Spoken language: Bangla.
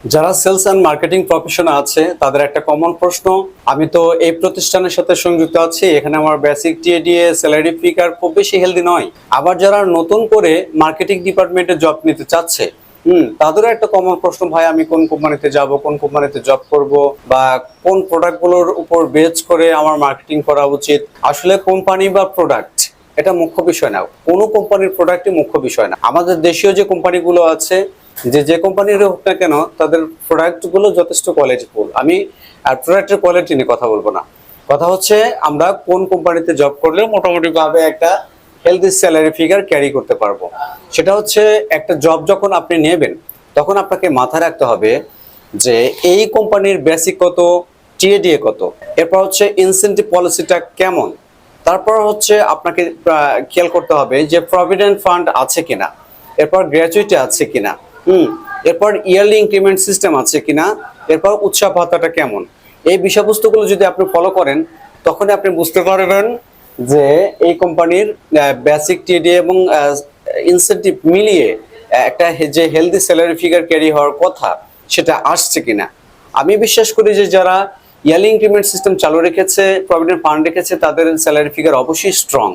যারা সেলস অ্যান্ড মার্কেটিং প্রফেশনে আছে তাদের একটা কমন প্রশ্ন, আমি তো এই প্রতিষ্ঠানের সাথে সংযুক্ত আছি, এখানে আমার বেসিক টিএডিএ স্যালারি ফিগার খুব বেশি হেলদি নয়। আবার যারা নতুন করে মার্কেটিং ডিপার্টমেন্টে জব নিতে চাচ্ছে, তাদেরও একটা কমন প্রশ্ন, ভাই আমি কোন কোম্পানিতে যাব, কোন কোম্পানিতে জব করব, বা কোন প্রোডাক্টগুলোর উপর বেচ করে আমার মার্কেটিং করা উচিত। আসলে কোম্পানি বা প্রোডাক্ট এটা মুখ্য বিষয় না, কোনো কোম্পানির প্রোডাক্টই মুখ্য বিষয় না। আমাদের দেশীয় যে কোম্পানিগুলো আছে, যে কোম্পানির হোক না কেন, তাদের প্রোডাক্ট গুলো যথেষ্ট কোয়ালিটিফুল। আমি প্রোডাক্টের কোয়ালিটি নিয়ে কথা বলবো না, কথা হচ্ছে আমরা কোন কোম্পানিতে জব করলে মোটামুটি ভাবে একটা হেলদি স্যালারি ফিগার ক্যারি করতে পারবো। সেটা হচ্ছে একটা জব যখন আপনি নেবেন তখন আপনাকে মাথায় রাখতে হবে যে এই কোম্পানির বেসিক কত, টিএডিএ কত, এরপর হচ্ছে ইনসেন্টিভ পলিসিটা কেমন, তারপর হচ্ছে আপনাকে খেয়াল করতে হবে যে প্রভিডেন্ট ফান্ড আছে কিনা, এরপর গ্র্যাচুইটি আছে কিনা, এরপর ইয়ারলি ইনক্রিমেন্ট সিস্টেম আছে কিনা, এরপর উৎসাহ ভাতাটা কেমন। এই বিষয়বস্তুগুলো যদি আপনি ফলো করেন তখন আপনি বুঝতে পারবেন যে এই কোম্পানির বেসিক টিডি এবং ইনসেন্টিভ মিলিয়ে একটা যে হেলদি স্যালারি ফিগার ক্যারি হওয়ার কথা সেটা আসছে কিনা। আমি বিশ্বাস করি যে যারা ইয়ারলি ইনক্রিমেন্ট সিস্টেম চালু রেখেছে, প্রভিডেন্ট ফান্ড রেখেছে, তাদের স্যালারি ফিগার অবশ্যই স্ট্রং।